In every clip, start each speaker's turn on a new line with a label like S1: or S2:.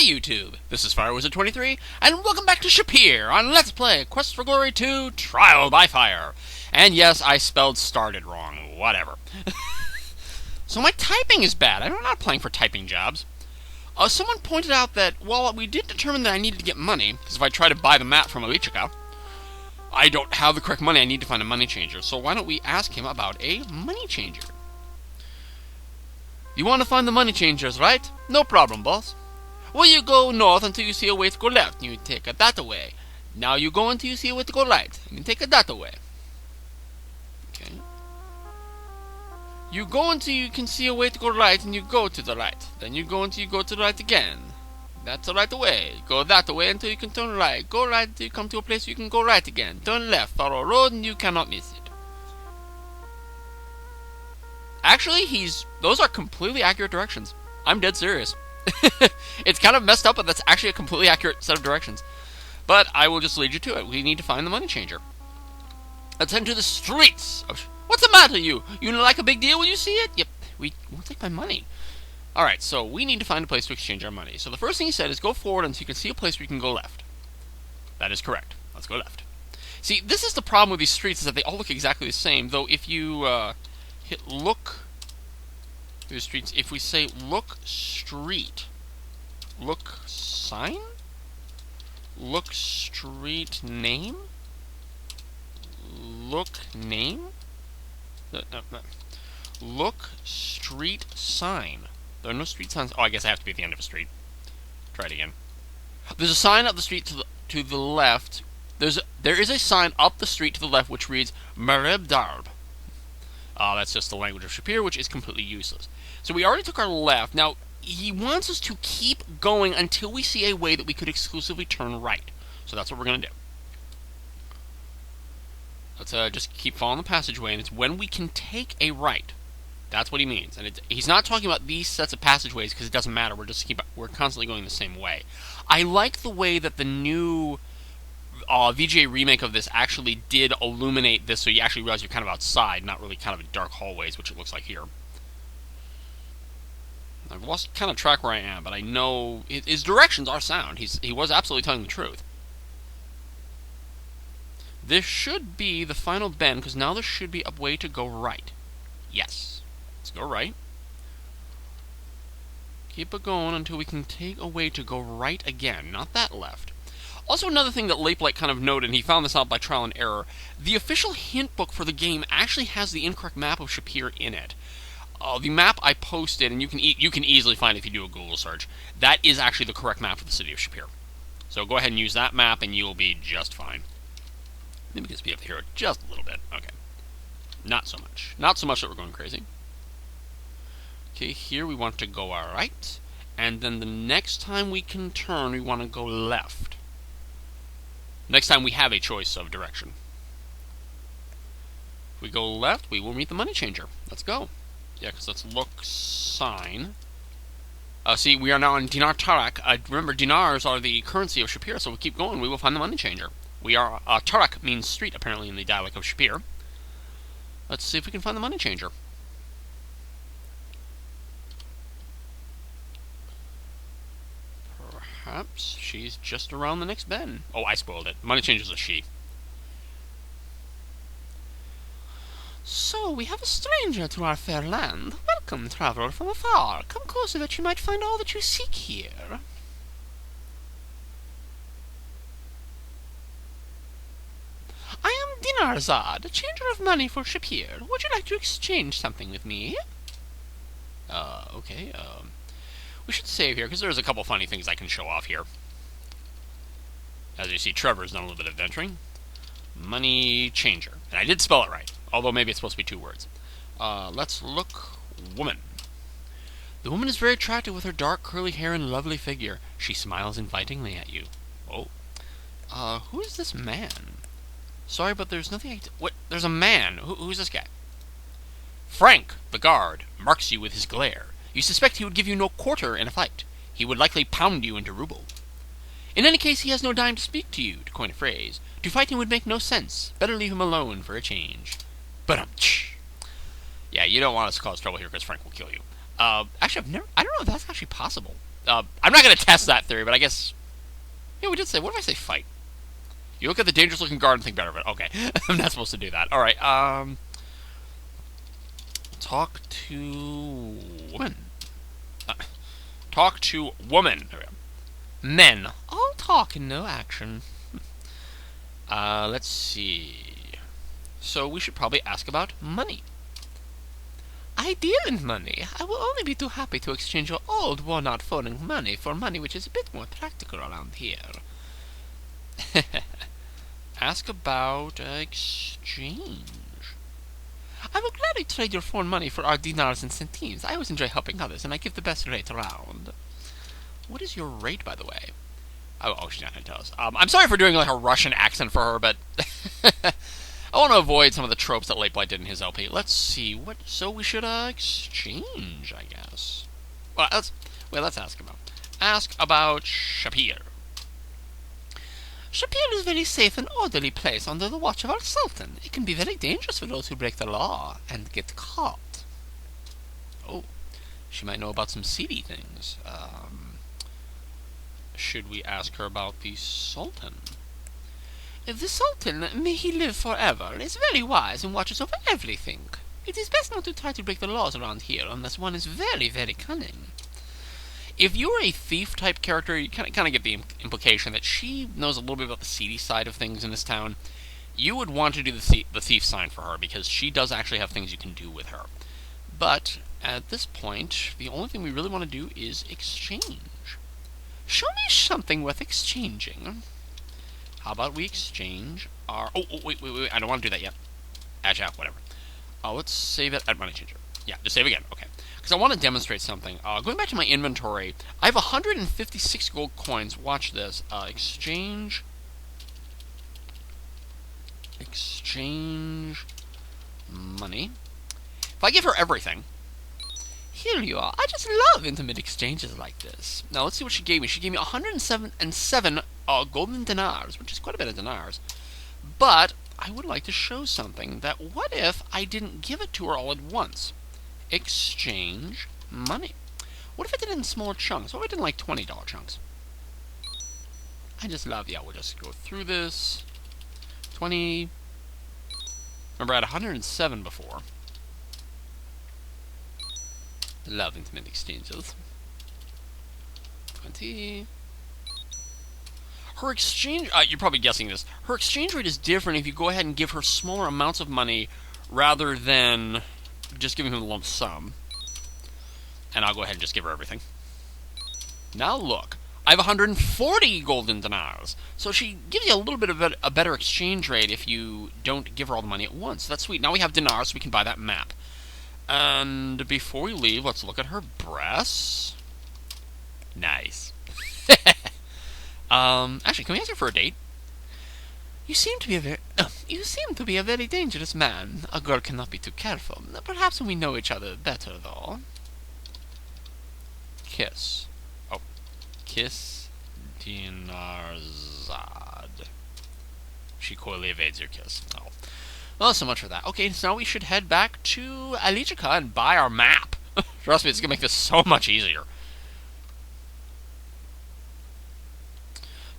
S1: YouTube! This is FireWizard23, and welcome back to Shapir on Let's Play Quest for Glory 2 Trial by Fire. And yes, I spelled started wrong. Whatever. So my typing is bad. I'm not applying for typing jobs. Someone pointed out that, well, we did determine that I needed to get money, because if I try to buy the map from Moneychanger, I don't have the correct money. I need to find a Moneychanger. So why don't we ask him about a Moneychanger? You want to find the Moneychangers, right? No problem, boss. Well, you go north until you see a way to go left, and you take a that away. Now you go until you see a way to go right, and you take a that away. Okay. You go until you can see a way to go right, and you go to the right. Then you go until you go to the right again. That's the right way. Go that way until you can turn right. Go right until you come to a place where you can go right again. Turn left, follow a road, and you cannot miss it. Actually, those are completely accurate directions. I'm dead serious. It's kind of messed up, but that's actually a completely accurate set of directions. But I will just lead you to it. We need to find the Moneychanger. Let's head to the streets. What's the matter, you? You like a big deal when you see it? Yep, we won't take my money. Alright, so we need to find a place to exchange our money. So the first thing he said is go forward until you can see a place where you can go left. That is correct. Let's go left. See, this is the problem with these streets, is that they all look exactly the same. Though if you hit look through the streets, if we say look street, look sign, look street name, look name, no. Look street sign. There are no street signs. Oh, I guess I have to be at the end of a street. Try it again. There's a sign up the street to the left. There is a sign up the street to the left which reads Mareb Darb. That's just the language of Shapir, which is completely useless. So we already took our left. Now, he wants us to keep going until we see a way that we could exclusively turn right. So that's what we're going to do. Let's just keep following the passageway, and it's when we can take a right. That's what he means. And he's not talking about these sets of passageways because it doesn't matter. We're constantly going the same way. I like the way that the new VGA remake of this actually did illuminate this, so you actually realize you're kind of outside, not really kind of in dark hallways, which it looks like here. I've lost kind of track where I am, but I know his directions are sound. He was absolutely telling the truth. This should be the final bend, because now there should be a way to go right. Yes. Let's go right. Keep it going until we can take a way to go right again, not that left. Also, another thing that Lapelight kind of noted, and he found this out by trial and error, the official hint book for the game actually has the incorrect map of Shapir in it. The map I posted, and you can easily find it if you do a Google search, that is actually the correct map for the city of Shapir. So go ahead and use that map, and you'll be just fine. Let me just speed up here just a little bit. Okay. Not so much. Not so much that we're going crazy. Okay, here we want to go right, and then the next time we can turn, we want to go left. Next time we have a choice of direction. If we go left, we will meet the Moneychanger. Let's go. Yeah, because let's look sign. See, we are now in Dinar Tarak. Remember, dinars are the currency of Shapir, so we keep going. We will find the Moneychanger. We are Tarak means street, apparently, in the dialect of Shapir. Let's see if we can find the Moneychanger. Perhaps she's just around the next bend. Oh, I spoiled it. Moneychanger's a she. So, we have a stranger to our fair land. Welcome, traveler from afar. Come closer that you might find all that you seek here. I am Dinarzad, a changer of money for Shapir. Would you like to exchange something with me? Okay, we should save here, because there's a couple funny things I can show off here. As you see, Trevor's done a little bit of adventuring. Moneychanger. And I did spell it right, although maybe it's supposed to be 2 words. Let's look woman. The woman is very attractive with her dark curly hair and lovely figure. She smiles invitingly at you. Oh. Who is this man? Sorry, but there's nothing what? There's a man. Who's this guy? Frank, the guard, marks you with his glare. You suspect he would give you no quarter in a fight. He would likely pound you into ruble. In any case, he has no dime to speak to you, to coin a phrase. To fight him would make no sense. Better leave him alone for a change. But yeah, you don't want us to cause trouble here, because Frank will kill you. Actually, I don't know if that's actually possible. I'm not going to test that theory, but I guess... Yeah, we did say... What if I say fight? You look at the dangerous-looking guard and think better of it. Okay, I'm not supposed to do that. All right, talk to woman. Talk to woman. There we go. Men. All talk and no action. Let's see. So we should probably ask about money. I deal in money. I will only be too happy to exchange your old, worn-out foreign money for money which is a bit more practical around here. Ask about exchange. I will gladly trade your foreign money for our dinars and centimes. I always enjoy helping others, and I give the best rate around. What is your rate, by the way? Oh, she's not going to tell us. I'm sorry for doing like a Russian accent for her, but I want to avoid some of the tropes that Late Blight did in his LP. Let's see what. So we should exchange, I guess. Well, let's ask about. Ask about Shapir. Shapir is a very safe and orderly place under the watch of our Sultan. It can be very dangerous for those who break the law and get caught. Oh, she might know about some seedy things. Should we ask her about the Sultan? The Sultan, may he live forever, is very wise and watches over everything. It is best not to try to break the laws around here unless one is very, very cunning. If you're a thief-type character, you kind of get the implication that she knows a little bit about the seedy side of things in this town. You would want to do the thief sign for her, because she does actually have things you can do with her. But, at this point, the only thing we really want to do is exchange. Show me something worth exchanging. How about we exchange our... Oh, wait, I don't want to do that yet. Edge out, whatever. Let's save it at Moneychanger. Yeah, just save again, okay. Because I want to demonstrate something. Going back to my inventory, I have 156 gold coins. Watch this. Exchange money. If I give her everything... Here you are. I just love intimate exchanges like this. Now, let's see what she gave me. She gave me 107 golden dinars, which is quite a bit of dinars. But I would like to show something. That what if I didn't give it to her all at once? Exchange money. What if I did it in smaller chunks? What if I did like $20 chunks? I just love... Yeah, we'll just go through this. 20... Remember, I had 107 before. Love intimate exchanges. 20. Her exchange... you're probably guessing this. Her exchange rate is different if you go ahead and give her smaller amounts of money rather than just giving her a lump sum. And I'll go ahead and just give her everything. Now look. I have 140 golden dinars. So she gives you a little bit of a better exchange rate if you don't give her all the money at once. That's sweet. Now we have dinars, so we can buy that map. And before we leave, let's look at her breasts. Nice. Actually, can we ask her for a date? You seem to be a very dangerous man. A girl cannot be too careful. Perhaps when we know each other better, though. Kiss. Oh. Kiss Dinarzad. She coyly evades your kiss. Oh. Well, so much for that. Okay, so now we should head back to Alijica and buy our map. Trust me, it's going to make this so much easier.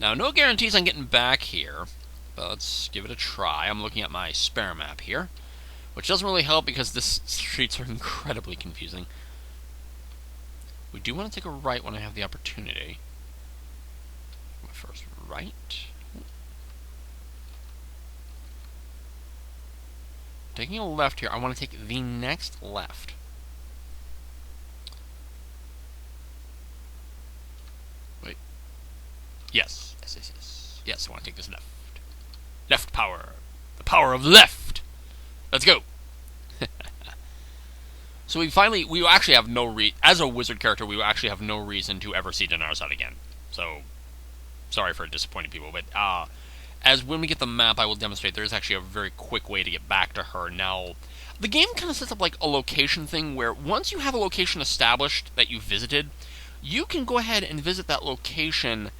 S1: Now, no guarantees on getting back here, but let's give it a try. I'm looking at my spare map here, which doesn't really help because the streets are incredibly confusing. We do want to take a right when I have the opportunity. My first right. Taking a left here, I want to take the next left. Wait. Yes. Yes, I want to take this left. Left power. The power of left! Let's go! So we actually have as a wizard character, we actually have no reason to ever see Dinarzad again. So, sorry for disappointing people, but, as when we get the map, I will demonstrate there is actually a very quick way to get back to her. Now, the game kind of sets up like a location thing where once you have a location established that you visited, you can go ahead and visit that location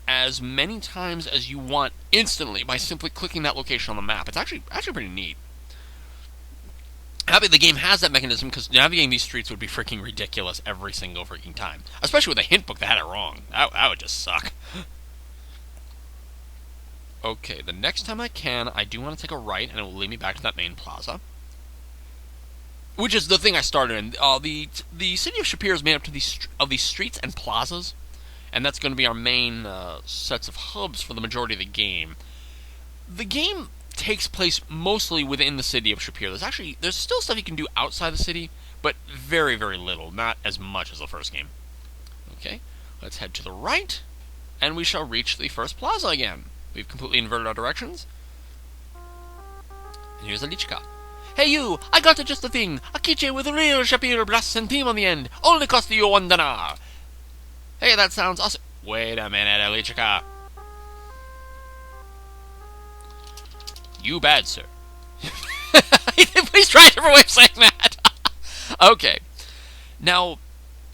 S1: as many times as you want instantly by simply clicking that location on the map. It's actually pretty neat. Happy the game has that mechanism, because navigating these streets would be freaking ridiculous every single freaking time. Especially with a hint book that had it wrong. That would just suck. Okay, the next time I can, I do want to take a right, and it will lead me back to that main plaza. Which is the thing I started in. The city of Shapir is made up of these streets and plazas, and that's going to be our main sets of hubs for the majority of the game. The game takes place mostly within the city of Shapir. There's still stuff you can do outside the city, but very, very little. Not as much as the first game. Okay, let's head to the right, and we shall reach the first plaza again. We've completely inverted our directions. And here's a Lichka. Hey you, I got just the thing. A keychain with a real Shapir brass centime on the end. Only cost you $1. Hey, that sounds awesome. Wait a minute, Lichka. You bad, sir. Please try a different way of saying that. Okay. Now,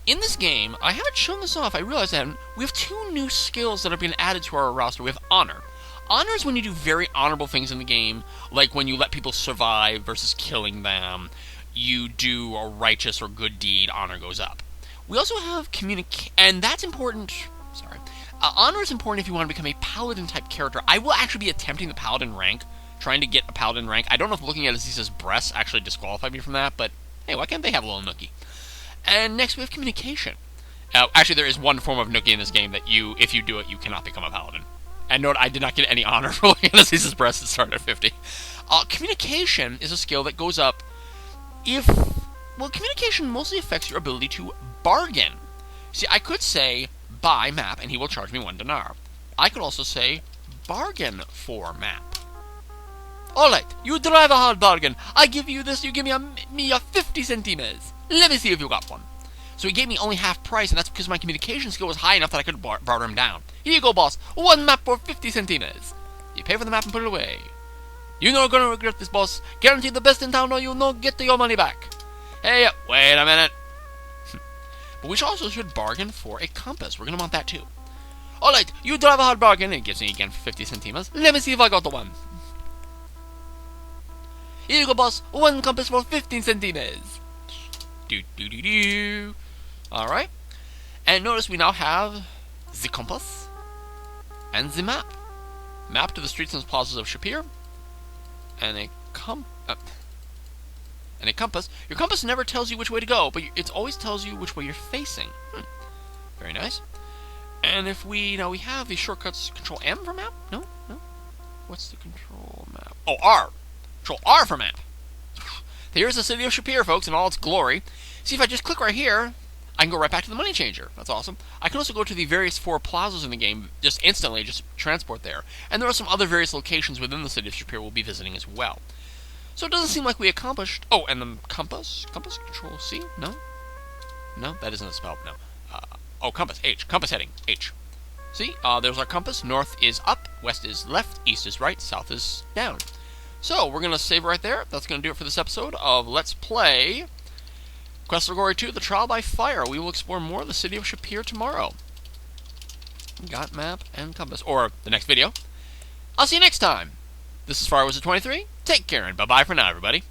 S1: in this game, I haven't shown this off. I realize that we have 2 new skills that have been added to our roster. We have Honor. Honor is when you do very honorable things in the game, like when you let people survive versus killing them. You do a righteous or good deed, honor goes up. We also have and that's important. Sorry. Honor is important if you want to become a paladin-type character. I will actually be attempting the paladin rank, trying to get a paladin rank. I don't know if looking at Aziz's breasts actually disqualified me from that, but hey, why can't they have a little nookie? And next we have communication. Actually, there is one form of nookie in this game that if you do it, you cannot become a paladin. And note, I did not get any honor for looking at Aziz's breasts that started at 50. Communication is a skill that goes up communication mostly affects your ability to bargain. See, I could say, buy map, and he will charge me $1. I could also say, bargain for map. Alright, you drive a hard bargain. I give you this, you give me a 50 centimes. Let me see if you got one. So he gave me only half price, and that's because my communication skill was high enough that I could barter him down. Here you go, boss. 1 map for 50 centimes. You pay for the map and put it away. You're not gonna regret this, boss. Guaranteed the best in town, or you'll not get your money back. Hey, wait a minute. But we also should bargain for a compass. We're gonna want that too. Alright, you drive a hard bargain. It gives me again 50 centimes. Let me see if I got the one. Here you go, boss. 1 compass for 15 centimes. Do. Alright. And notice we now have the compass and the map. Map to the streets and plazas of Shapir. And a compass. Your compass never tells you which way to go, but it always tells you which way you're facing. Very nice. And if we have the shortcuts. Control M for map? No. What's the control map? Oh, R. Control R for map. Here's the city of Shapir, folks, in all its glory. See, if I just click right here, I can go right back to the Moneychanger. That's awesome. I can also go to the various 4 plazas in the game just instantly, just transport there. And there are some other various locations within the city of Shapir we'll be visiting as well. So it doesn't seem like we accomplished... Oh, and the compass? Compass? Control C? No? No, that isn't a spell. No. Compass. H. Compass heading. H. See? There's our compass. North is up, west is left, east is right, south is down. So, we're going to save right there. That's going to do it for this episode of Let's Play Quest for Glory 2, The Trial by Fire. We will explore more of the city of Shapir tomorrow. Got map and compass. Or the next video. I'll see you next time. This is FireWizard23. Take care and bye-bye for now, everybody.